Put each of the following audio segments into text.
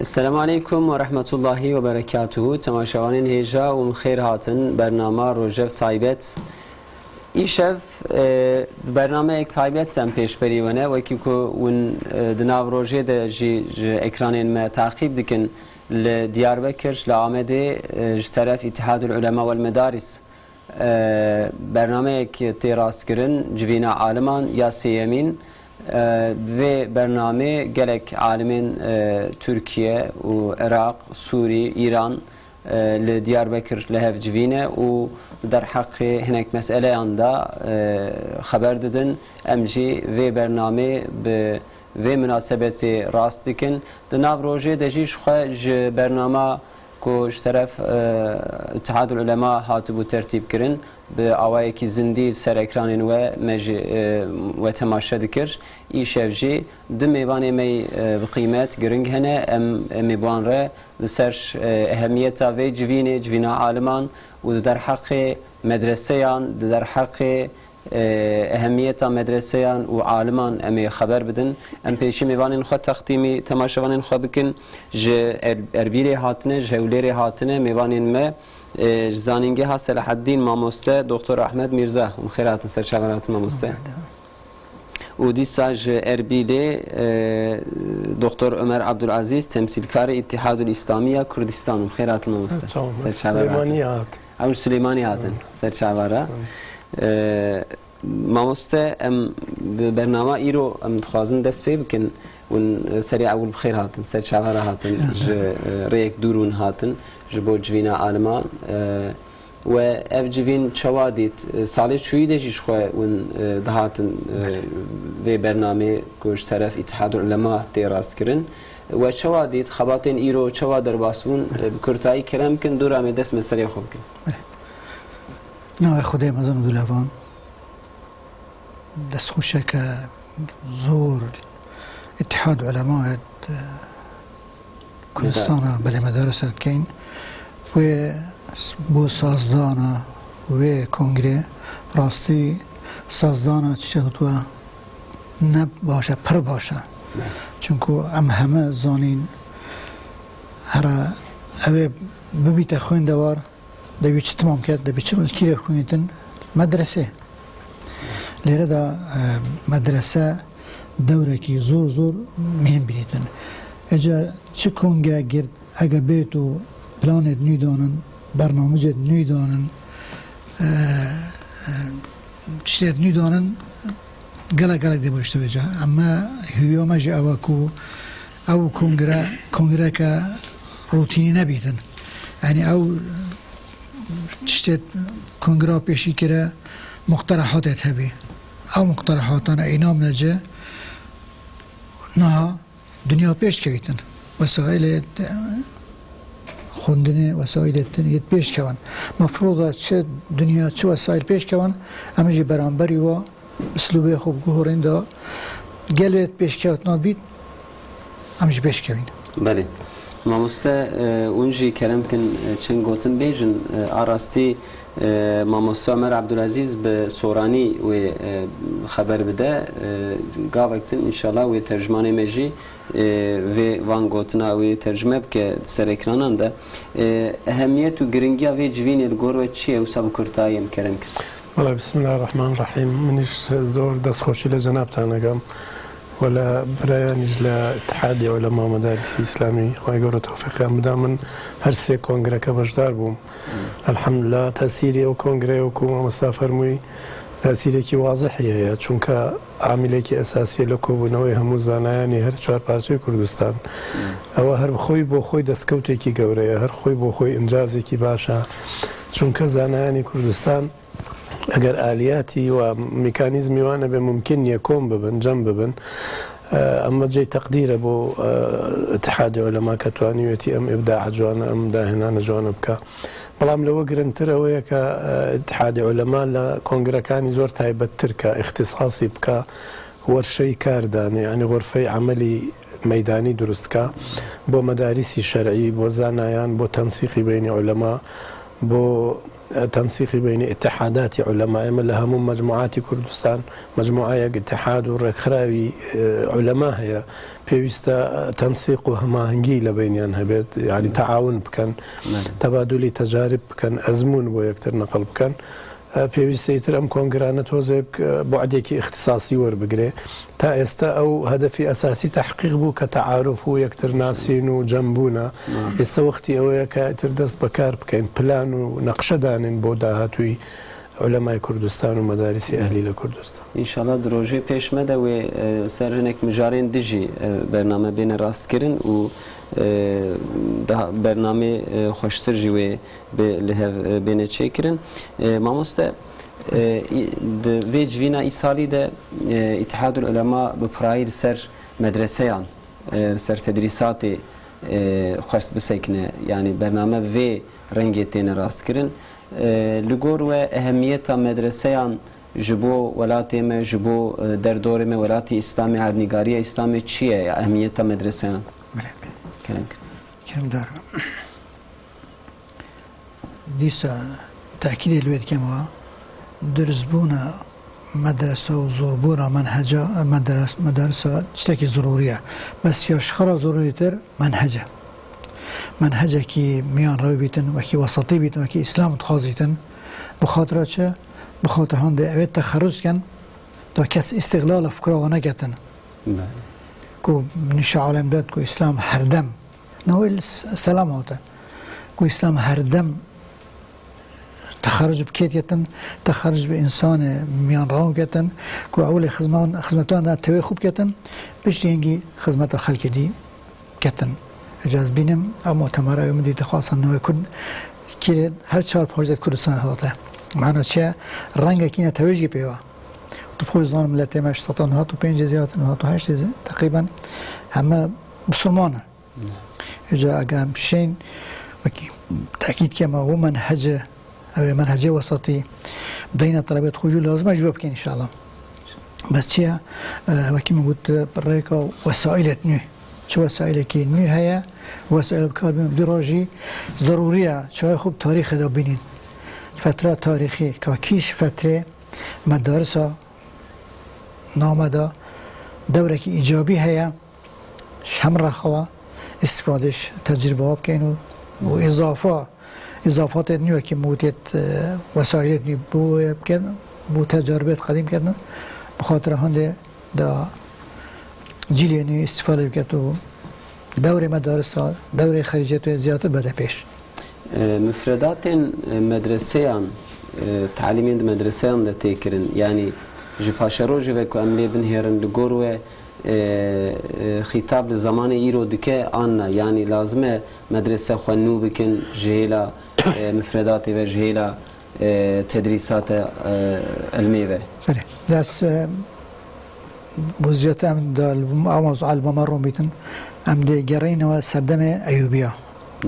السلام عليكم ورحمة الله وبركاته. تماشاوانين هيجا ومخير هاتن برنامج روجف تايبت إيشف برنامج تايبت تم پیش بریونه و کی کو ون دناو روجه ده جی اکرانین ما تعقیب دکن لدياربكر لعمده طرف اتحاد العلماء والمدارس برنامج تراست کرن جوینا عالمان یا سیمین و برنامه گلک عالمین ترکیه و عراق سوری ایران لدياربكر لهف جوینه و در حق هناك مسئله عنده خبر دادن امجی و برنامه به و مناسبت راست دکن دناو روژه دجیش خواهج برنامه کوش طرف اتحاد العلماء هاتبو ترتیب کرن به آوائه کی زندی سر اکرانین و تماشا دکر ای شفجی دم میوانه می بقیمت گرنگ هنه میبان را لسر اهمیت و جوینا عالمان و در حق مدرسیان در حق اهمیت مدرسیان و عالمان امی خبر بدن ام پیشی میوانین خود تختیمی تماشاوانین خود بکن اربیلی هاتنه جولیری هاتنه میوانین ما زانینگه ها صلاح الدین ماموسته دکتر احمد میرزا خیراتن سرشاورات ماموسته و دیسا اربیلی دکتر عمر عبدالعزیز تمثیلکار اتحاد الاسلامی کردستان خیراتن ماموسته سلیمانیات او سلیمانیاتن سرشاورا ماموسته ام برنامه ایرو ام تخوازن دست پی بکن ون سریع اول بخیر هاتن سر شاور هاتن ریک دورون هاتن جبو جوینا عالمان و اف جوین چوادیت سالی چوی دجیش خواه ون دهاتن و برنامه کوش طرف اتحاد العلماء تیراست کرن و چوادیت خباتین ایرو چواد در باسبون بکرتایی کرم کن دورامه دست مسئله خوب کن نه خدای مزن دولوان دست خوشه که زور اتحاد علماء کردستان بله مدارس کین و بو سازدانا و کنگره راستی سازدانا چه تو نه باشه پر باشه چونکه ام همه زانین هر اوه ببیت خوین دوار دبی چه تمام کرد دبی چه ملکی رو خویندن مدرسه لیره دا مدرسه دوره کی زور مهم بینیدن اجا چه کنگره گرد اگه بیتو پلانت نوی دانن برنامجت نوی دانن چیزت نوی دانن گلک دی باشته بجا اما هیوما جا او کنگره که روتینی نبیدن یعنی او چشت کنگره پیشی کرده مقترحات هبی او مقترحاتان اینام نجه نه دنیا پیش کردن وسایل خوندنی وسایل تنیت پیش کردن مفروضه چه دنیا چه وسایل پیش کردن اما برانبری و اسلوبی خوب گهورین دا گلویت پیش کردن بید اما پیش کردن بله ماموسته اونجی کرم کن چند گوتن بیجن آراستی ماموسته عمر عبدالعزیز به سورانی و خبر بده گاوکتن انشالله و ترجمانی مجی و وان گوتنا و ترجمه بکه سر اکرانان ده اهمیت و گرنگی و جوین الگور و چیه و سب کرتایم کرم کن والله بسم الله الرحمن الرحیم منیش دور دست خوشی لجناب تانگم ولا بريانج لاتحاد علماء مدارس اسلامي ويقولوا توفيق مدام هرسي كونغرا كبجدار بوم الحمد لله تاثيري او كونغرا وكو مسافر موي تاثيري كي واضح هي چونك عامله كي اساسيه لكوبنوي همو زانایانی هر چوار پارچه کردستان او هر خوي بو خوي دسکوتي كي گوري هر خوي بو خوي انجازي كي باشا چونك زانایانی کردستان اگر آلیاتی و میکانیزمی وانه به ممکن یکم ببن جنب ببن اما جای تقدیر بو اتحاد علماء کتوانیویتی ام ابداع جوانا ام داهنان جوانا بکا بلام لو گرنتر اوه که اتحاد علماء لکنگره کانی زور تایبتر که اختصاصی بکا ورشی کار دانه یعنی غرفه عملی میدانی درست که بو مدارسی شرعی بو زانایان بو تنسیقی بین علماء بو تنسيقي بين اتحادات علماء من لهم مجموعات كردستان مجموعة اتحاد وركراوي علماء هي بيوستا تنسيق وهماهنجي لبينيان هبت يعني تعاون بكن تبادل تجارب بكن أزمون ويكتر نقل بكن پێویستە ئیتر ئەم کۆنگرانە تۆزێک بۆعدێکی اختصاصی وەربگرێ تا ئێستا ئەو هەدەفی ئەساسی تحقیق بوو کە تەعارف و یەکتر ناسین و جەمبوونە ئێستا وەختی ئەوەیە کە ئیتر دەست بەکار بکەین پلان و نەقشەدانین بۆ داهاتووی علمای کوردستان و مەدارسی ئەهلی لە کوردستان ئینشاڵڵا درۆژێ پێشمەدە وێ سەر هەنێک مژارێن دژی بەرنامە بێنە ڕاستکردن و برنامه خوشتر جوی به بین چیکرن ماموسته وی جوینا ایسالی ده اتحاد العلماء به پرایر سر مدرسهان سر تدریسات خوشت بسکنه یعنی برنامه وی رنگیتین راست کرن لگور و اهمیت مدرسهان جبو ولاتی ما جبو در دور ما ولاتی اسلامی هرنگاری اسلامی چیه اهمیت مدرسهان كلام دار ديسا تأكيد الويد كما درسبونا مدرسة وزوربونا منهجة مدرسة تشتكي ضرورية بس يشخرا ضروري تر منهجة كي ميان روي بيتن وكي وسطي بيتن وكي إسلام تخازيتن بخاطر چه بخاطر هنده اوید تخرج کن تا کس استغلال فکر وانا گتن کو نشا عالم داد کو اسلام هر دم نویل سلام هاته کو اسلام هر دم تخرج بكيت يتن تخرج بإنسان ميان راو كتن كو أول خدمتان دا توي خوب كتن بيش ينجي خدمت خلق دي كتن إجاز بينم أو مؤتمر أو مدير خاصة إنه يكون كي هر شهر بروجكت كردستان هاته معنا شيء رنگا كينا توجي بيوا تبخو زمان ملتي ماش سطان هاتو 5 جزيات هاتو 8 جزيات تقريبا هم بسلمانه إجا أقام شين تأكيد كما هو منهجه وسطي بدينا طلبات خجول لازم أجواب كين إن شاء الله بس شيء وكما قلت بريكا وسائل نيو شو وسائل كي نيو هي وسائل كاربين دراجي ضرورية شو خوب تاريخ دا بينين فترة تاريخي كاكيش فترة مدارسة نامدا دورة كي إيجابي هي شمرة خوا استفادش تجربة بكينو إضافات نيو كي موتيت وسائل نيو بو بكين بو تجاربات قديم كدنا بخاطر هنده دا جيلي نيو استفادة بكتو دورة مدارسة دورة خارجية زيادة بدا بيش مفردات مدرسيان تعليمين مدرسيان دا تيكرن يعني جباشروجي وكو أملي بنهيرن لغوروه خطاب لزمان ايرو دكه آننا يعني لازمه مدرسة خونو بكن جهيلا مفردات و جهيلا تدريسات علمية فله داس بوزيات ام دال موضوع الممرون بيتن ام دي جرين وسردمه ايوبيه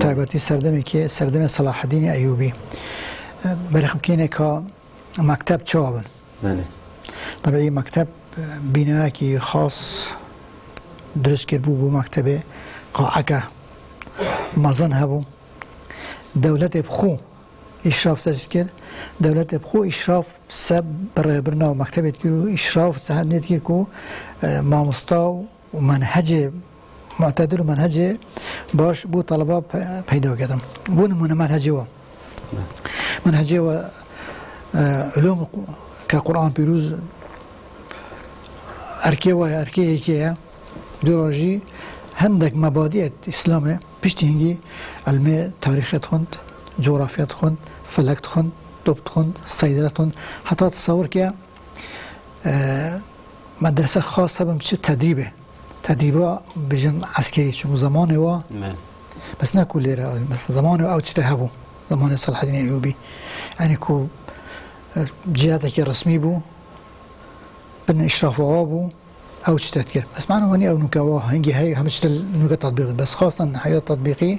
تايبتي سردمه كي سردمه صلاح الدين ايوبي برخم كينه كا مكتب چوابن طبعا مكتب بناكي خاص درس كربو بو مكتبه قاعكه مزن هبو دولة بخو إشراف سجل دولة بخو إشراف سب برنامج مكتبة كيلو إشراف سهل نتكير كو مع مستوى ومنهج معتدل ومنهج باش بو طلبة بيدو كده بو نمونه منهج و علوم كقرآن بيروز أركيه دراجي هندك مبادئ إسلامه بيشتهنجي علم تاريخ تخند جغرافيا تخند فلك تخند طب تخند صيدلة تخند حتى تصور كيا مدرسة خاصة بمشي تدريبه بجن عسكري شو زمانه و بس نقول لي بس زمانه أو تجتهبوا زمان صلاح الدين الأيوبي يعني كو جهاتك الرسمي بو بن إشراف وابو أو تشتكر بس معنا هني أو نكواه هنجي هاي همش نوع تطبيق بس خاصة حياة تطبيقي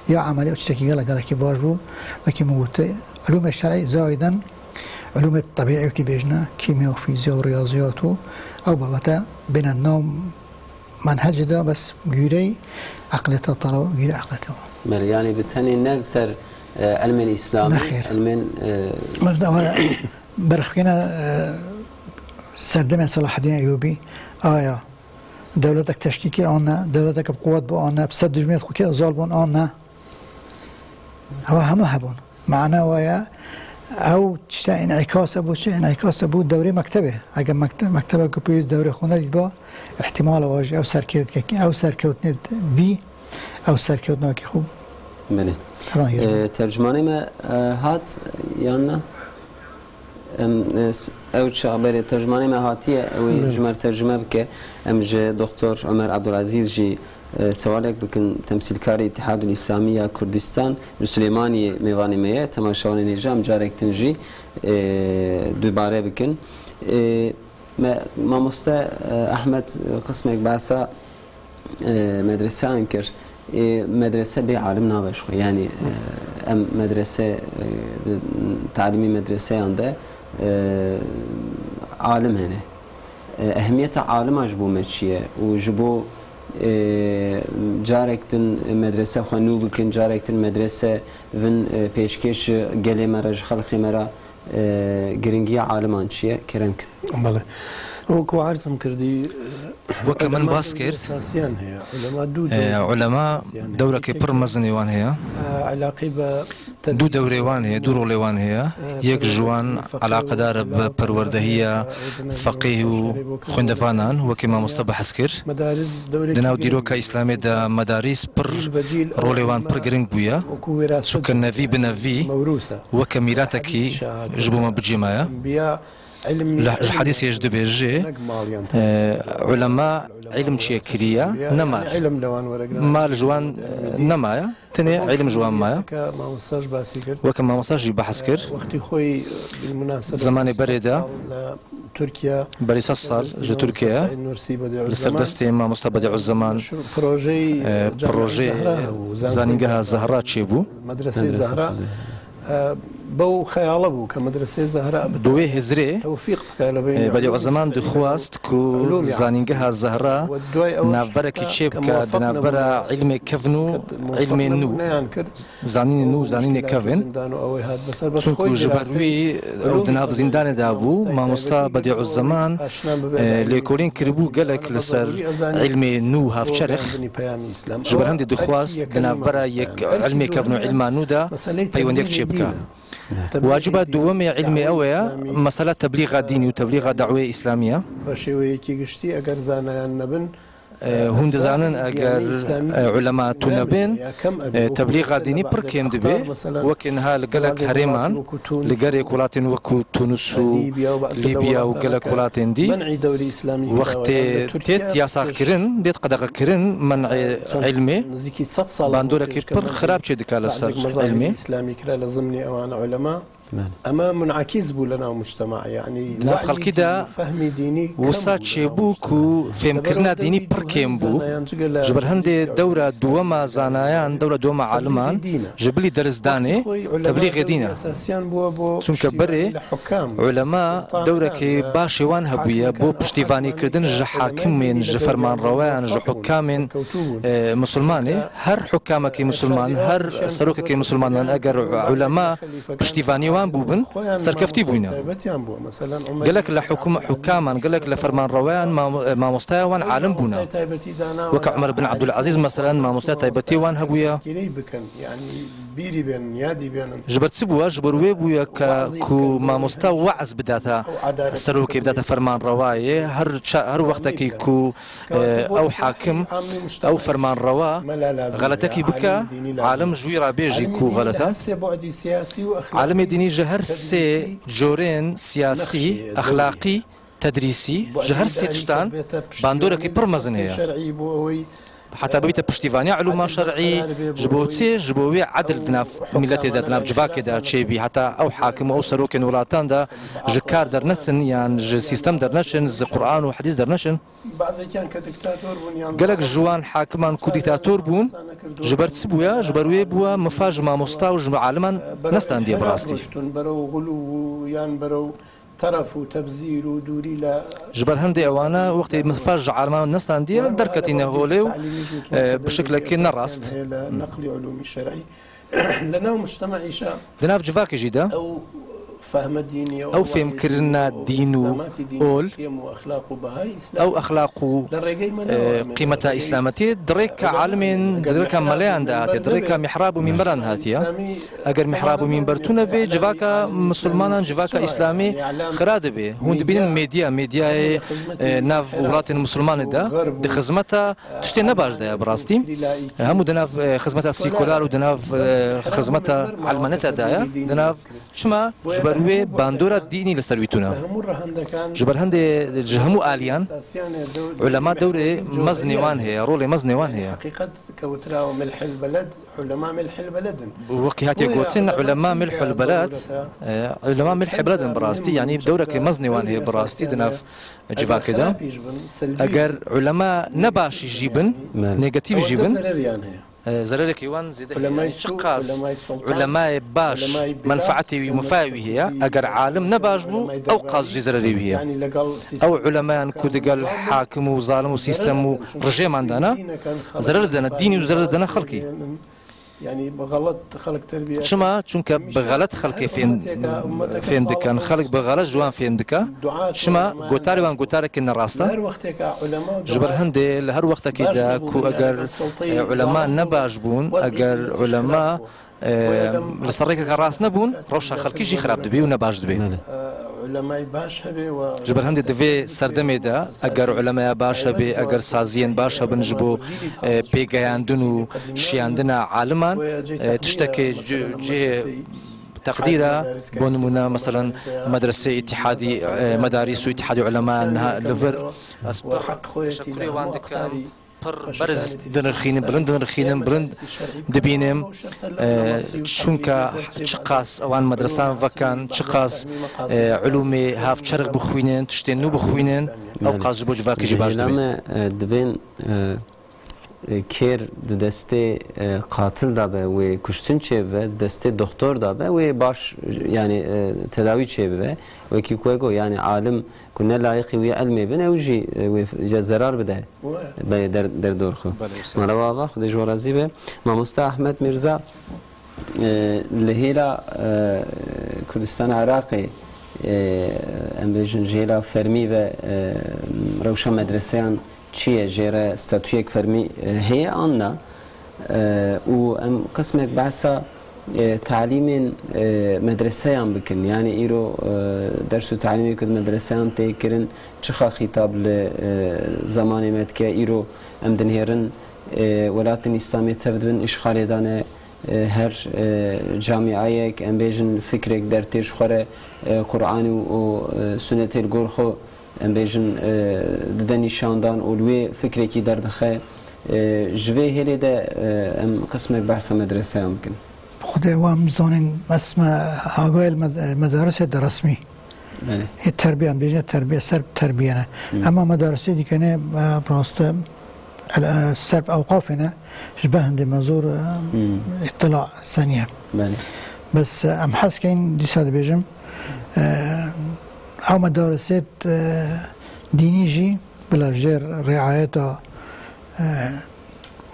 يا عملية أو تشتكي قال كي باجبو لكن موجود علوم الشرعي زائدا علوم الطبيعي كي بيجنا كيمياء وفيزياء ورياضيات أو بابتا بين النوم منهج ده بس جوري عقلته طرو جوري عقلته يعني بالتالي ننسر علم إسلامي علم برخينا سردم صلاح الدين أيوبي آية دولتك تشكيكي آنها دولتك بقوة بآنها بسد دجميت خوكي ظالبون آنها هوا همه هبون معنا ويا او تشتا انعكاس ابو چه انعكاس ابو دوره مكتبه اگر مكتبه كوبيز دوره خونه دید با احتمال واجه او سرکوت که او سرکوت ند بی او سرکوت ناکی خوب بله ترجمانی ما هات یانا او شعبه ترجمانی ما هاتیه او جمر ترجمه بکه ام جه دکتر عمر عبدالعزیز جی سوالك بكن تمثيل كاري اتحاد الإسلامية كردستان سليماني ميواني ميه تماشاواني نجام جارك تنجي دوباره بكن ما مستا أحمد قسمك بعسا مدرسة أنكر مدرسة بعالم نابش يعني أم مدرسة تعليمي مدرسة عنده عالم هنا أهمية عالم أجبو متشية وجبو جاركتن مدرسة خانو بكن جاركتن مدرسة فن پیشکش گلی مرج خلقی مرا گرینگی عالمان چیه کرنک بله وكو عرضم كردي وكمان باسكر علماء دورة كبر مزنيوان هي دو دوريوان هي دو روليوان هي يك جوان علاقة دار بپروردهية فقيه وخندفانان وكما مصطبح اسكر دناو ديروكا اسلامي دا مدارس بر روليوان بر گرنگ بويا سوكا نفي بنفي وكميراتكي جبوما بجمايا الحديث يجد بيجي علماء علم شيكريا نمار مال جوان نمايا تاني علم جوان مايا وكما مساج بحث كر زمان بريدة بريس الصال جو تركيا لسردستي ما مستبدع الزمان بروجي زانينجها زهراء تشيبو مدرسة زهراء بو خيال ابو كمدرسه زهراء دوي هزري توفيق بكالبين بديع زمان دخواست كو زانينجها الزهراء نافبرا كيتشيبكا نافبرا علم كفنو علم نو زانين نو زانين كفن سونكو جبروي او دناف زندان دابو ما مستا بديع الزمان ليكولين كربو قالك لسر علم نو هاف شرخ جبر هندي دخواست دنافبرا يك علم كفنو علم نودا بيون يك تشيبكا واجب دوامي علمي أويا مسألة تبليغ ديني وتبليغ دعوة إسلامية هم دزانن اگر علماء تنبين تبليغ ديني بركيم دبي وكن ها لقلق هريمان لقريك ولاتين وكو تونس ليبيا وقلق ولاتين دي وقت تيت ياساق كرن ديت قدق كرن منع علمي باندورا كي بر خراب چه دكال السر علمي أما منعكس بولنا مجتمع يعني نافخل كده فهم ديني وسات شيبوكو فهم كرنا ديني بركيم بو جبر هندي دورة دوما زانايان دورة دوما عالمان جبلي درس داني تبليغ دينا سنك بري علماء دورة كي باشوان هبوية بو پشتیوانی کردن جه حاکمین جه فرمان روان جه حکامین مسلمانی هر حکامکی مسلمان هر سروککی مسلمان اگر علماء پشتیوانی وان بوبن سركفتي بوينا قالك حكاما قالك لفرمان روان ما مستوى عالم بونا وكعمر بن عبد العزيز مثلا ما مستوى تايبتي وان هبويا جبرت سبوا جبروي بويا كو ما مستوى وعز بداتا سروكي بداتا فرمان روايه هر وقتك كو او حاكم او فرمان روا غلطك بك عالم جويرا بيجي كو غلطه عالم ديني جهر سي جورين سياسي اخلاقي تدريسي جهر سي تشتان باندورك برمزن هي حتى بيت پشتیوانی علوم شرعي جبوتي جبوي عدل دناف ملتي دناف جواكي دا تشيبي حتى او حاكم او سروكن ولاتان دا جكار در نسن يعني ج سيستم در نشن ز قران وحديث در نشن بعضی كان كديكتاتور بون قالك جوان حاكمان كو ديكتاتور بون جبرت سبويا جبروي بوا مفاج ما مستاو عالما نستان دي براستي برو غلو يان برو طرف وتبذير ودوري لا جبر هندي اوانا وقت مفاج عالمان نستان دي دركتين هوليو بشكل كي نراست نقل علوم الشرعي لنا مجتمع إيشا دناف جواك جيدا أو فهم ديني أو فهم كرنا دينو أول أو أخلاق قيمة إسلامتي دريك عالمين دريك مليان دهاتي دريك محراب ومنبران هاتيا أجر محراب ومنبرتونا بي جواكا مسلمانا جواكا إسلامي خراد بي هون دبين ميديا ناف ولات المسلمان دا دي خزمتا تشتي نباش دا براستي همو دناف خزمتا سيكولار ودناف خزمتا علمانتا دايا دناف شما جبروي باندورا ديني لسرويتونا جبر هندي جهمو آليان علماء دوري مزنيوان هي رولي مزنيوان هي حقيقة كوترا ملح البلد علماء ملح البلد وكي هاتي قوتين علماء ملح البلد علماء ملح البلد براستي يعني دورك مزنيوان هي براستي دناف جبا كده اگر علماء نباش يجيبن نيجاتيف يجيبن زرارك يوان زيده شقاس علماء باش منفعتي ومفاوي هي اگر عالم نباش بو او قاز زراري هي او علماء كودقال حاكم وظالم وسيستم ورجيم عندنا زرار دنا ديني وزرار دنا خلقي يعني بغلط خلق تربية شما چونك بغلط خلقي فين دكان خلق بغلط جوان فين دكا شما قوتاري وان قوتاري كنا راستا جبر هندي لهر وقت كده كو اگر علماء نباش بون اگر علماء لسريك راس نبون روشها خلقي جي خراب دبي ونباش دبي علماء باش هبي جبر هندي دفي سردمي دا اگر علماء باش هبي اگر سازيين باش هبن جبو بيغاندنو شياندنا عالمان تشتكي جي تقديره بونمونا مثلا مدرسه اتحادي مدارس اتحاد علماء انها ليفر حق خويتي وعندك برز دنرخين برند دبينم شونكا تشقاس اوان مدرسان فكان تشقاس علومي هاف شرق بخوينن تشتنو بخوينن او قاز بوج فاكي جباش دبين كير دسته قاتل دابه و كشتن چه دسته دكتور دابه و باش يعني تداوي چه به و كي كوغو يعني عالم كنا لايق ويا علمي بنا وجي زرار بده در دورخو مروا با خود جورازي به ماموستا احمد میرزا لهيلا كردستان عراقي ام بيجن جيلا فرمي و روشا مدرسيان چیه جره استاتویک فرمی هي آنها و ام قسمك بحثا تعليم مدرسه هم بكن يعني ايرو درس تعليمي كد مدرسه هم تيكرن چخا خطاب لزمان مد که ايرو ام دنهرن ولات الاسلاميه تبدون اشغال دانه هر جامعه ام بيجن فكرك درتش خوره قرآن و سنت الگورخو ام بيجن ددني شاندان اولوي فكري كي دردخه جوي هلي ده ام قسم بحث مدرسه يمكن خدای وام زانین اسم آگاه مدارس الرسمي هي التربيه ام بيجن التربيه سرب تربيه اما مدارس دي كان براست سرب اوقافنا شبه عند منظور اطلاع ثانيه بس ام حس كاين دي ساد بيجم او مدارسات ديني جي بلا جير رعايتها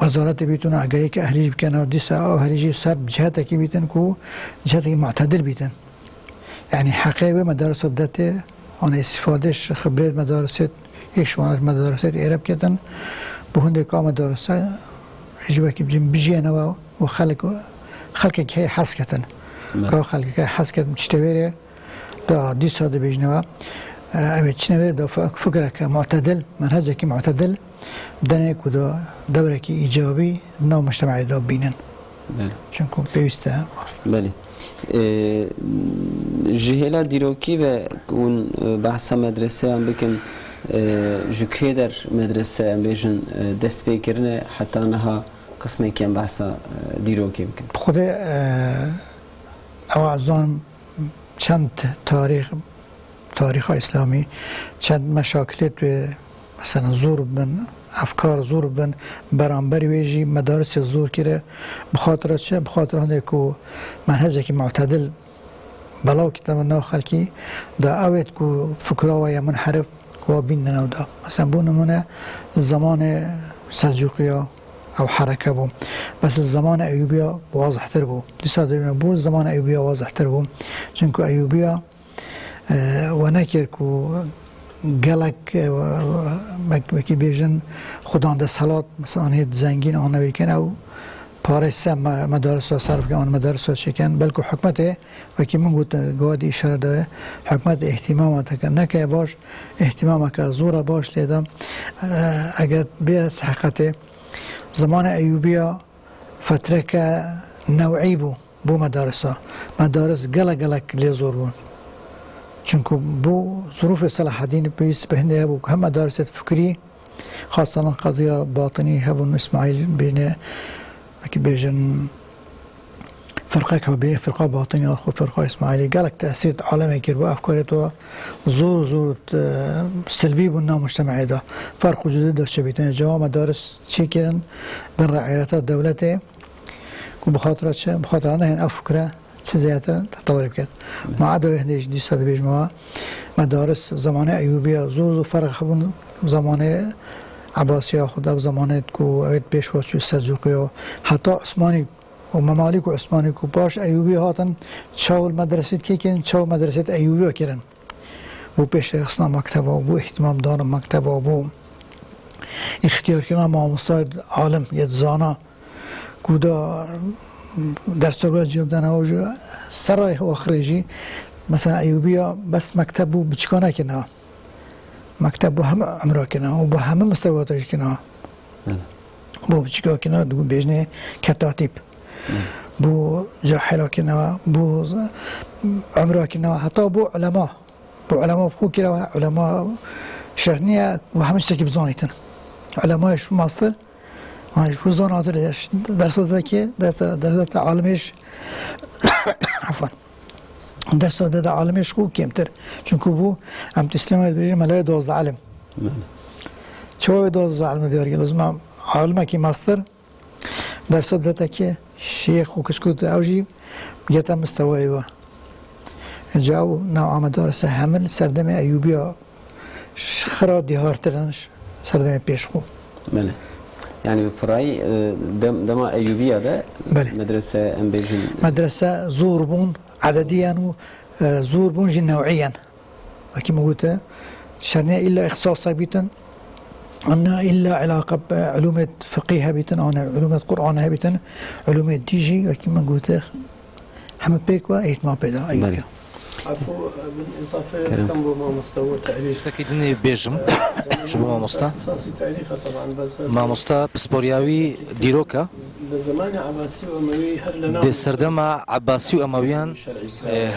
وزارات بيتون اگه که اهلیج بکنه دیسا او اهلیجی سر جهته کی بیتن کو جهته معتدل بیتن يعني حقيقة مدارس بدته أنا استفادهش خبرة مدارسات يشوانش مدارسات إيراب كتن بهندي كام مدارسات إجواك بيجي أنا وخلق كي حس كتن كا خلق كي حس كتن تشتويره دا دي ساده بيجنوا أبي تشنوير دا فكرة كمعتدل منهج كمعتدل بدنا كده دورة كي إيجابي نوع مجتمعي دا بينن چونكو بيوسته بله جهلا دیروکی و اون بحث مدرسه هم بکن جوکی در مدرسه هم بیشن دست بکرنه حتی نها قسمی که هم بحث دیروکی بکن خود او ازان چند تاریخ اسلامی چند مشاکلات و مثلا زور بن افکار زور بن برانبری ویجی مدارس زور کره بخاطر چه بخاطر هنده که منهجه که معتدل بلاو که تمنا خلکی دا اوید که فکرها و منحرف که بین نو دا مثلا بو نمونه زمان سلجوقیا او حركه بو بس الزمان ايوبيا واضح تر بو دیسا بو زمان ايوبيا واضح تر بو چونكو ايوبيا ونكر كو گلک وکی بیشن خدان دستالات مثلا هیچ زنگین آن نویکن او پارس مدارس صرف که آن مدارس شکن بلکه حکمت وکی من گویی اشاره داره حکمت اهتمام تکن نه که باش اهتمام که زور باش لیدم اگر به حقیقت زمان ایوبیا فتره که نوعی بو مدارس گلک لیزور بود چونکو بو ظروف صلاح الدین پیس بهنده بو هم مدارس فکری خاصة قضية باطني هبون اسماعيل بين اكي بيجن فرقه كبيره فرقه باطنيه اخو فرقه اسماعيلي قالك تاثير عالمي كير افكارته زور سلبي بنا مجتمعي ده فرق وجود ده شبيتين جوا مدارس شكرا بين رعايات الدولة بخاطر انها افكاره زيادة تطور بكت ما عدا هنيش دي ساد بيجمع مدارس زمانه ايوبيه زور فرق خبون زمانه عباسية خدا بزمانه كو عيد بيشوش السلجوقي حتى عثماني وممالك عثماني كو باش ايوبي هاتن تشاول مدرسة كيكن تشاول مدرسة ايوبي كيرن بو بيش اصلا مكتبه وبو اهتمام دار مكتبه وبو اختيار كنا مع مستعد عالم يتزانا كودا درس جواب دانا وجو سراي هو خريجي مثلا ايوبيا بس مكتبه بچكانا كنا مكتبه هم عمره كنا وبو هم مستوياتش كنا بو بچكا كنا دو بيجني كتاتيب بو جاحلا كنا بو عمره كنا حتى بو علماء بخو كنا علماء شرنيه وهمش تكي بزانيتن علماء شو ماستر هاي شو زانات درسات عالمش عفوا درسات عالمش خو كمتر چونكو بو ام تسليمات بيجي ملاي 12 علم شو 12 علم ديار لازم عالمه كي ماستر درسات كي شيخ وكسكوت اوجي جتا مستوى جاو نوع مدارس حمل سردم ايوبيا خرا ديار ترنش سردم بيشخو بله يعني بفراي دما ايوبيا ده مدرسه ام بيجن مدرسه زوربون عدديا وزوربون جن نوعيا كما قلت شرنيه الا اختصاص بيتن أنا إلا علاقة بعلوم فقيه بيتن أنا علوم القرآن بيتن علوم ديجي وكما قلت هم بيكوا اهتمام بدا أيوة عفوا بالإضافة كم بما مستوى تاريخ تأكيدني بيجم شبه ماستا أساسي تاريخ طبعا بس مامۆستا پسپۆریاوی دیرۆکە لزمان عباسي وأموي هر لنا دێ سەردەما عەباسی و ئەمەویان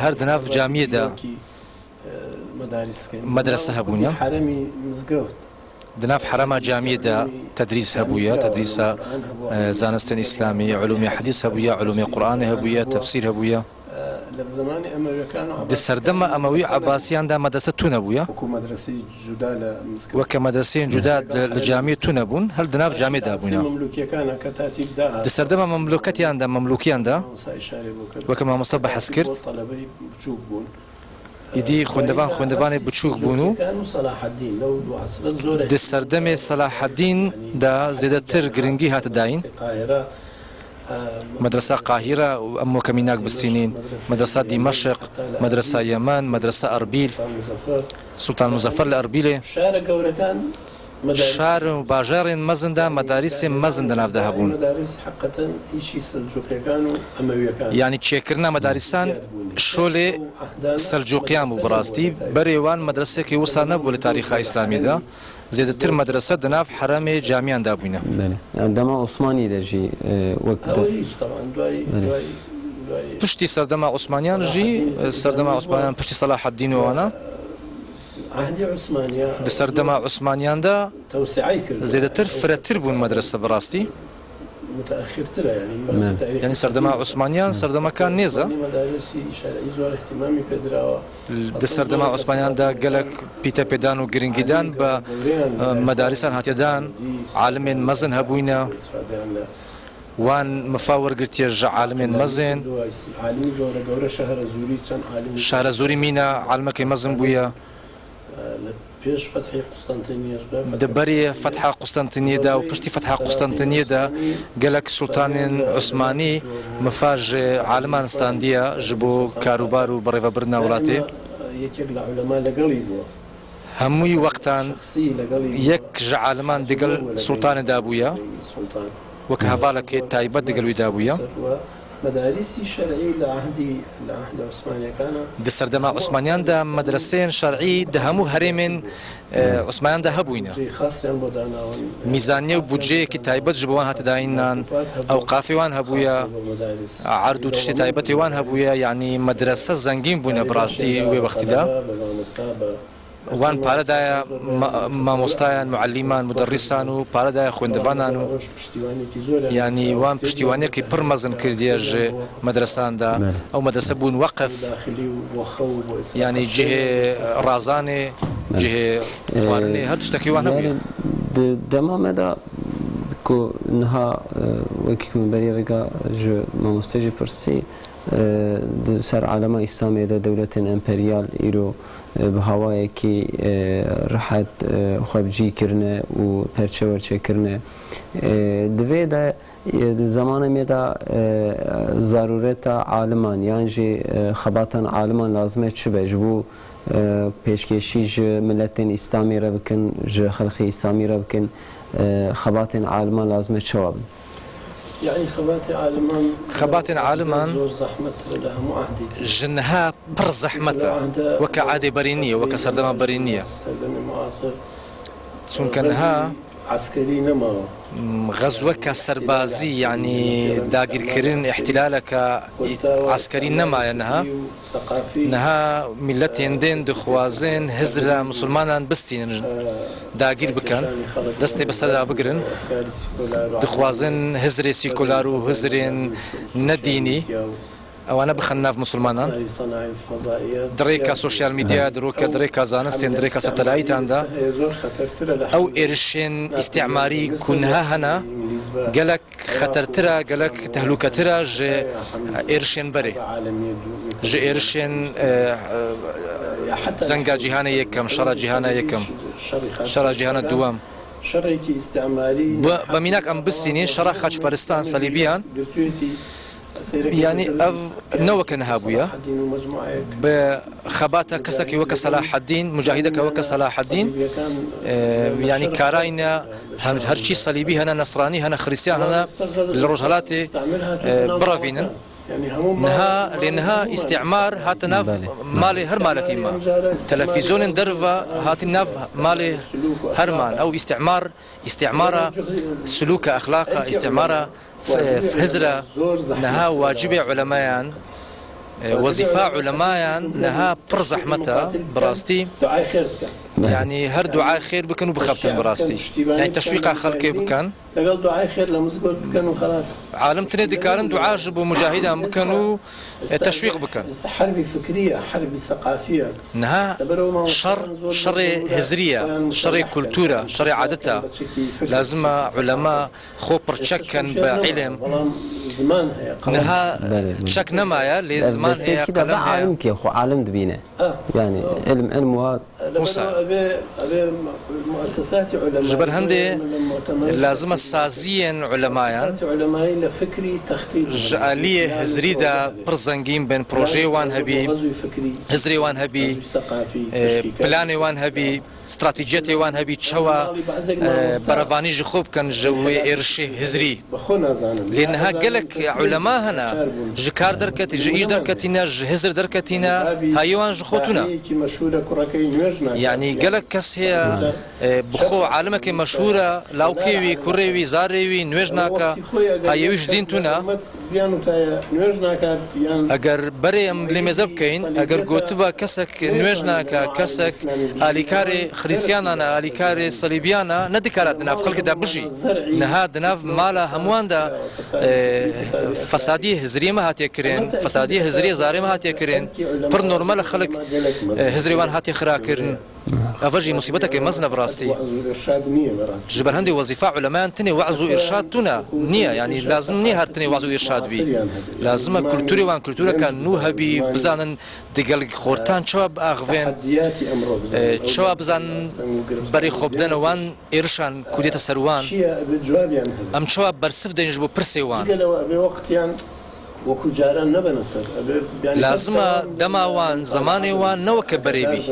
هەر دەناو جامیەدا مەدرسە هەبوونە حرمي مزقوت دناف حرما جامعة تدريس هبويا تدريس زانستن إسلامي علوم حديث هبويا علوم قرآن هبويا تفسير هبويا لزمان أموي كانوا دسردم أموي عباسيان دا مدرسة تونبويا مدرسة جدالة وكمدرسين جداد لجامعة تونبون هل دناف جامعة دابونا مملوكية كان كتاتيب دا دسردم مملوكتيان دا مملوكيان دا وكما مصطبح حسكرت طلبي بتشوفون يدي خوندوان بچوك بونو دي سردمي صلاح الدين دا زيادتر گرنگي هات داين مدرسة قاهرة أمو كميناك بالسنين مدرسة دمشق مدرسة يمن مدرسة أربيل سلطان مظفر لأربيل شار و باجار مزن دا مدارس مزن دا نافده هبون يعني تشكرنا مدارسان شولي سلجوقيان بو براستی بریوان مدرسه که وصل نبو لتاریخ اسلامی دا زیادتر مدرسه دناف حرم جامعان دا بوینه دما عثمانی دا جی وقت پشتی سردما عثمانیان جی سردما عثمانیان پشتی صلاح الدین وانا عهدي عثمانية دسردما عثمانيان دا زيادتر فرتر بون مدرسة براستي متأخر ترى يعني سردما عثمانيان سردما كان نيزا مدارسي شرعي زور اهتمامي كدرا دسردما عثمانيان دا قالك بيتا بيدان و گرنگيدان با مدارسان هاتيدان عالمين مزن هبوينا وان مفاور قرتيج عالمين مزن عالمي جورا شهر زوري كان عالمي شهر زوري مينا عالمك مزن بويا دبری فتح قسطنطینیه دا و پشتی فتح قسطنطینیه دا گلک سلطان عثمانی مفاج عالمان استاندیه جبو کاروبار و برای برنا ولاتی هموی وقتان یک عالمان دگل سلطان دابویا وک هفالک تایبت دگلوی دابویا مدارسي شرعي لعهد عثمانية كان دسردما عثمانيان دا مدرسين شرعي دهمو هرمن عثمانيان دا هبوينا ميزانية وبودجي كي تايبت جبوان هات داينان اوقافي وان هبويا عرض وتشتي تايبتي وان هبويا يعني مدرسة زنجين بوينا براستي وي وقت دا وان پارەدایە مامۆستایان معلیمان مدرسان و پارەدایە خوێندەوانان و ینی وان پشتیوانێکی پڕ مەزن کردیە ژێ مەدرساندا ئەو مەدرسە بوون وەقف ینی جهێ ڕازانێ جهێ خواردنێ هەر شتێکی وان هەبووە دەمامەدا کو نها وەکی منبەریەوەگا ژ مامۆستێژی پرسی سەر عالەما ئیسلامیەدا دەولەتێن ئەمپەریال ئیرۆ بە هاوایەکی ڕەحەت خۆبجیکردنە و پەرچەوەرچێکردنە دەوێدا زمانێدا ضرورەتە عالمان یان ژێ خەباتان عالمان لازمە چ بە ji بۆ پێشکێشی ji ملەتên ئیسلامی re bikin ji xelxê ئیسلامی re bikin خەباتên عالمان لازمە çawa bin يعني خباتين عالمان جنها بر زحمته وكعادة برينية وكسردما برينية چون كانها عسكري نما غزوة كسربازي يعني داقير كرين احتلالك عسكري نما نها ملتين دين دخوازين هزر مسلمان بستين داقير بكن دستي بستر بقرن دخوازين هزر سيكولارو هزرين نديني او انا بخنا في مسلمانان دريكا سوشيال ميديا دروكا دريكا زانستين دريكا ستلايت عندها او ارشين استعماري كونها هنا قالك خطرترا قالك تهلوكترا جي ارشين بري جي ارشين زنقا جيهانا يكم شرا جيهانا يكم شرا جيهانا الدوام شرعي استعماري بميناك ام بالسنين شرا خاش بارستان صليبيان يعني اف نوك نهابويا بخباتا كسك وك صلاح الدين مجاهدك وك صلاح الدين يعني كاراينا هرشي صليبي هنا نصراني هنا خريستيان هنا الرجالات برافينن نها لانها استعمار هات ناف مالي هر مالك إما تلفزيون درفا هات ناف مالي هرمان او استعمار سلوك اخلاق استعمار في هزرة نها واجب علماء وظيفة علماء نها برزح متى براستي يعني هر دعاء خير بكن وبخبتن براستي يعني تشويق خلقي بكن لقال دعاء خير لمزقول بكن وخلاص عالم تني كارن دعاء جبوا مجاهدا بكن تشويق بكن حربي فكرية حربي ثقافية نها شر هزرية شر كولتورة شر عادتها لازم علماء خو برشكن بعلم نها شك نمايا لزمان هي قلم عالم كي خو عالم دبينه يعني علم واز مؤسسات علماء جبر هندي لازم السازيين علماء لفكري تخطيط جاليه هزريدا برزنجين بين بروجي وان هبي هزري وان هبي بلاني وان هبي استراتيجيتي وان هبي تشوا برافاني جخوب كان جوي ارشي هزري لانها قالك علماء هنا جكار دركتي جيش دركتينا هزر دركتينا هايوان جخوتنا يعني قالك كس هي بخو عالمك مشهوره لاوكيوي كوريوي زاريوي نوجناكا هايوش دينتنا اگر بريم لمزبكين اگر قوتبا كسك نوجناكا كسك اليكاري خريسيانا اليكاري صليبيانا ندكارات دناف خلق دا بجي نها دناف مالا هموان دا فسادي هزري ما هاتي كرين فسادي هزري زاري ما هاتي كرين پر نورمال خلق هزريوان هاتي خرا كرين أفجي مصيبتك مزنة براستي جبر هندي وظيفة علماء تني وعظ وإرشاد تنا نية يعني لازم نية هرتني وعظ وإرشاد بي لازم كولتوري وان كولتورة كان نوها بي بزانن دقل خورتان شواب أغفين شواب بزان بري خوبدن وان إرشان كوديت السروان أم شواب برسف دينجبو برسيوان لازم دما وان زماني وان نوك بريبي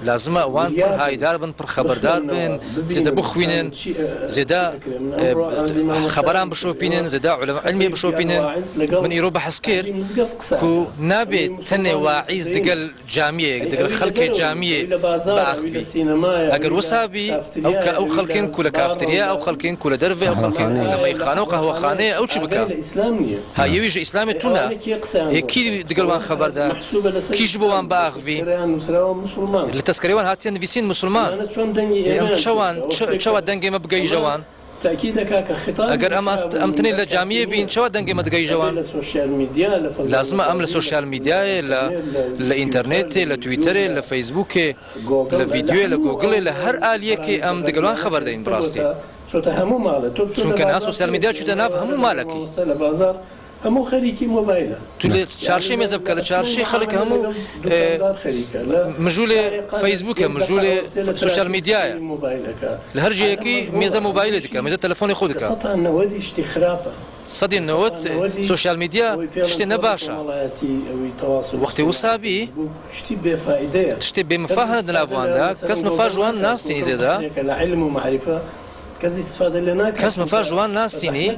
لازم وان پر هایدار بن پر خبردار بن زیاده بخوینن زیاده خبران بشوفینن زیاده علم علمی بشوفینن من ایرو بحث کر کو نبی تنه واعیز دقل جامعه دقل خلق جامعه باخفی اگر وسابی او خلقین کل کافتریا او خلقین کل درفه او خلقین کل میخانه و قهوه خانه او چی بکن ها یویج اسلام تونا کی دقل وان خبردار کیش بو وان باخفی تذكريوان هاتين نفيسين مسلمان شوان دنجي ما بقي جوان اگر ام تني لجامعه بين شو دنجي ما بقي جوان لازم ام للسوشيال ميديا للانترنت لتويتر لفيسبوك لفيديو لجوجل لهر آلية كي ام دقلوان خبر دين براستي شو كان السوشيال ميديا شو تناف همو مالكي همو خريكي موبايله تولي شارشي مزب كلا شارشي خلق همو مجولة فيسبوك مجولة سوشيال ميديا الهرجي كي ميزة موبايل ديك ميزة تلفوني خودك سطح النوادي اشتخرابة صدي النوت سوشيال ميديا تشتي نباشا وقت وصابي تشتي بمفاهمة دنافواندا كاس مفاجوان ناس تيني زيدا علم ومعرفة كاس استفادة لنا كاس مفاجوان ناس تيني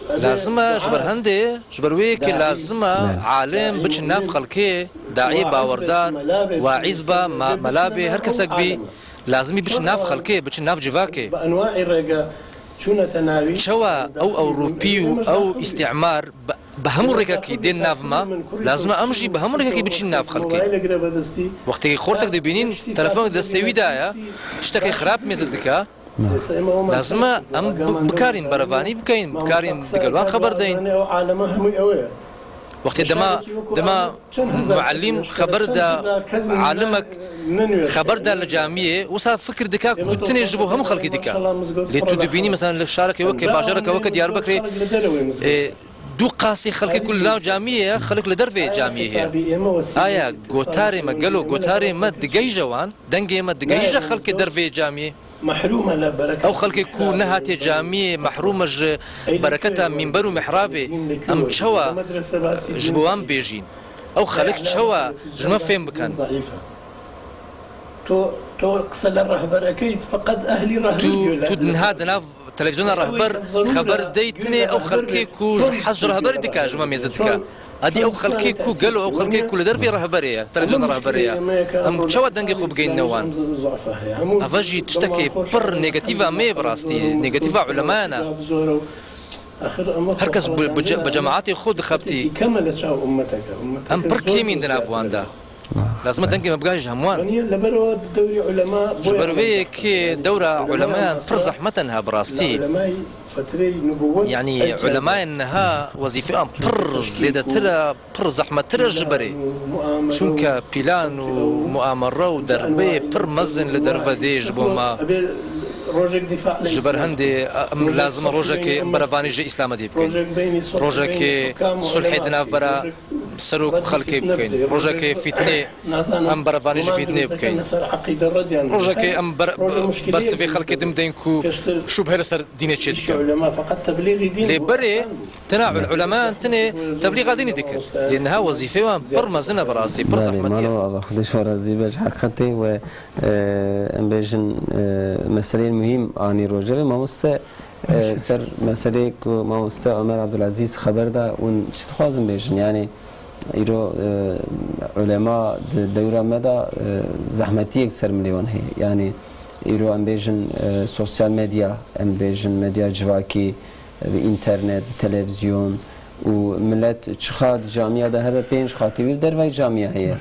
لازم جبر هندي جبر ويك لازم عالم بتش ناف خلقي داعي باوردار واعز با ملابي هر كسك بي لازم بتش ناف خلقي بتش ناف جواكي بانواع الرجا شوا او اوروبي او استعمار بهم ركاكي دين نافما لازم امشي بهم ركاكي بتش ناف خلقي وقت خورتك دي بينين تلفونك دستوي دايا تشتكي خراب ميزدكا لازم ام بكارين برفاني بكارين دقلوان خبر دين وقت دما معلم خبر دا عالمك خبر دا لجامعه وصار فكر دكا كنت يجبو هم خلق دكا ليتو دبيني مثلا للشارك وكي باجرك وكي ديار بكري دو قاسي خلق كل جامعه خلق لدرفه جامعه هي ايا غوتاري ما قالوا غوتاري ما دقي جوان دنجي ما دقي خلق درفه جامعه محرومة لبركة أو خلق يكون نهاتي جامعة محرومة بركتها منبر ومحرابة أم شوا جبوان بيجين أو خلق شوا جما فين بكان تو قصل الرهبر أكيد فقد أهلي رهبر تو نهاد ناف تلفزيون الرهبر خبر ديتني أو خلقي كو حج رهبر ديكا جما ميزدكا أدي أو خلقي كو قالوا أو خلقي كو لدرفي رهبرية تلفزيون رهبرية أم شوا دنجي خوب جين نوان أفجي تشتكي بر نيجاتيفا مي براستي نيجاتيفا علمانا هركز بجماعاتي خود خبتي أم بر كيمين دنافواندا لازم دنجي ما بقاش هموان جبروي كي دورة علماء فرزح متنها براستي يعني علماء انها وظيفة بر زيادة ترى بر زحمة ترى جبري شونك بلان ومؤامرة ودربي بر مزن لدرفة دي جبوما جبر هندي لازم روجك برافاني جي اسلام دي بكين روجك صلحي دنافرا سروك خلقي بكين روجك فتنة ام برافاني جي فتنة بكين روجك ام برسفي خلقي دمدينكو شبه سر ديني تشد لبري تناعل العلماء تني تبليغ ديني ذكر لانها وظيفه برمزنا براسي برزحمتي الله خدش فرازي باش حقتي و امبيجن مسألة مهم اني روجل ما مست سر مسألة ما مست عمر عبد العزيز خبر ده ون شتخوازم بيجن يعني ایرو علماء دوره مدا زحمتی اکثر ملیون هی یعنی ایرو ام بیشن سوشال مدیا ام بیشن مدیا جواکی اینترنت تلویزیون و ملت چخاد جامعه ده هر پنج خاطیویر در وی جامعه هی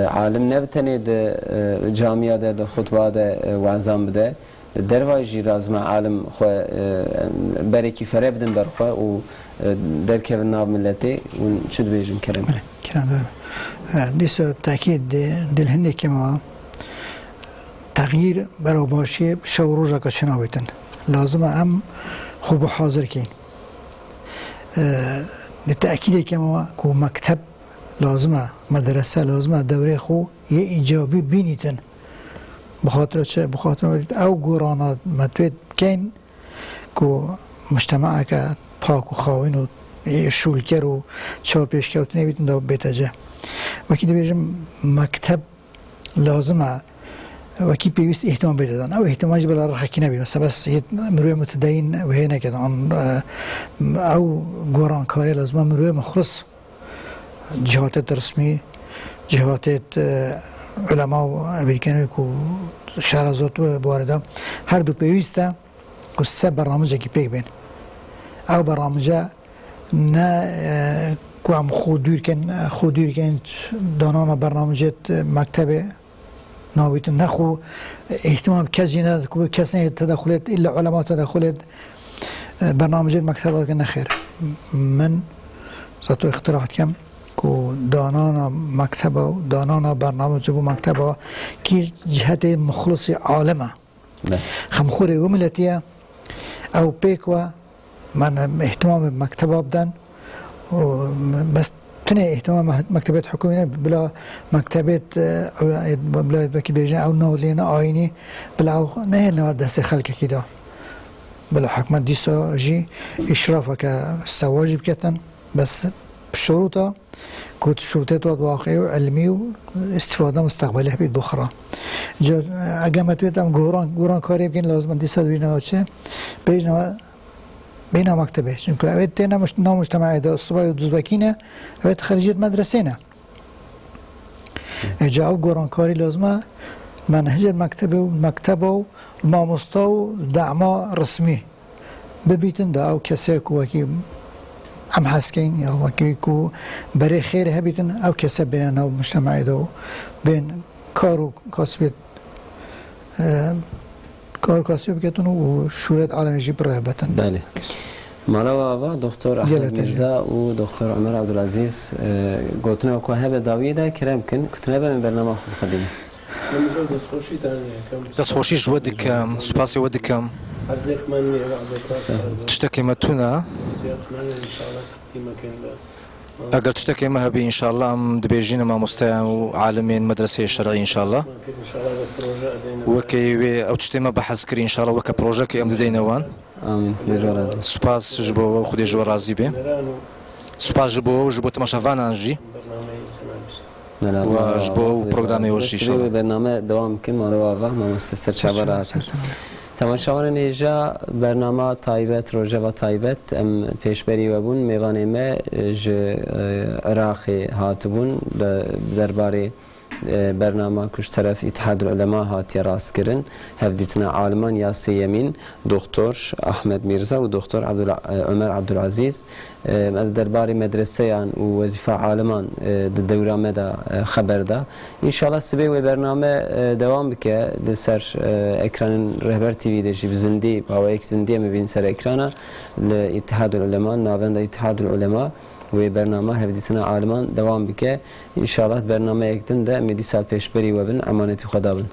عالم نبتنی ده جامعه ده خطبه ده وعظام بده در وی جیراز ما عالم خو برکی فربدن بر خو و در که ناب ملتی و شد بیشم کرم کرم دارم دیسا تأکید دل هنده که ما تغییر برای باشی شو روزا که چنا بیتن لازمه هم خوب حاضر کن لتأکیده که ما که مکتب لازمه مدرسه لازمه دوره خو یه ایجابی بینیتن بخاطر چه؟ بخاطر او گورانا متوید کن که مجتمع که پاک و خاوین و شولکر و چاپیش کهوتنه بیتن دا بیتجه وکی بیجم مکتب لازمه وکی پیوست احتمام بیدادن او احتمامش بلا رخکی نبید مثلا بس مروی متدین و هی نکدن او گورانکاری لازمه مروی مخلص جهات رسمی جهات علماء و امریکانی که شهرازات و بارده هر دو پیوسته که سه برنامجه که پیک بین او برنامجه نه که هم خوددور کن دانان برنامجت مکتب نابیت نخو احتمام کسی نداد که کسی تدخلت الا علماء تدخلت برنامجت مکتب که نخیر من ساتو اختراعات کم که دانان مکتب و دانان برنامج و مکتب که جهت مخلص عالمه خمخوری و ملتیه او پیک و من احتمام مکتب بدن بس تنه احتمام مکتبات حکومی بلا مکتبات بلا بکی بیجن او نولین آینی بلا او نه نواد دست خلق کیدا بلا حکمت دیسا جی اشرافه که سواجب کتن بس شروطه كنت شروطات واقعي وعلمي واستفاده مستقبليه بيت بخرى جا اقامت ويتام قوران كاري بكين لازم انتي سادوينا وچه بينا مكتبه چونكو اويت تينا مجتمعي دا الصباح ودوزباكينه اويت خريجيت مدرسينا جا او قوران كاري لازمه منهج المكتبه وماموستا ودعما رسمي ببيتن دا او كسيك وكي هم حسكين يا وكيكو بري خير هبيتن او كسب بيننا ومجتمعي دو بين كارو كاسبيت كارو كاسبيت كتون وشورات عالمي جي برهبتن بله مالا بابا دكتور احمد ميرزا ودكتور عمر عبد العزيز قلتنا وكو هبه داويدا كرام كن كنتنا من برنامج خدمه دەستخۆشیش وە دکەم سوپاسی وە دکەم تشتێکی مەتونە ئەگەر تشتێکی ئێمە هەبێ ئینشاءڵڵا ئەم دەبێژینە مامۆستایان و عالمێن مەدرسەی شەرعی ئینشاءڵڵا وەکەی وێ ئەو تشتێمە بەحەز کرد ئینشاءڵڵا وەکە پرۆژەکە ئەم دەدەینەوەن سوپاسش بۆەوە و خودێ ژوە رازی بێ سوپاش بۆەوە ژ بۆ تەماشاڤانانژی واش بو برنامه وشی شد برنامه دوام کن مال واقع ما مستسر چهار تماشاوان نیجا برنامه تایبت روزه و تایبت ام پیشبری و بون میوانه ما ج عراق هاتبون درباره برنامه کش طرف اتحاد العلماء هاتی راست کردن هفدیتنا عالمان یاسی یمین دکتر احمد میرزا و دکتر عمر عبدالعزیز درباره مدرسه و وظیفه عالمان دوره مدا خبر ده انشالله سبی و برنامه دوام بکه سر اکران رهبر تیوی داشی بزندی با یک زندی میبین سر اکرانا اتحاد العلماء ناوند اتحاد العلماء و برنامه هفدیتنا عالمان دوام بکه انشالله برنامه یکدن ده میدی سال پیش بری و بن امانتی خدا بن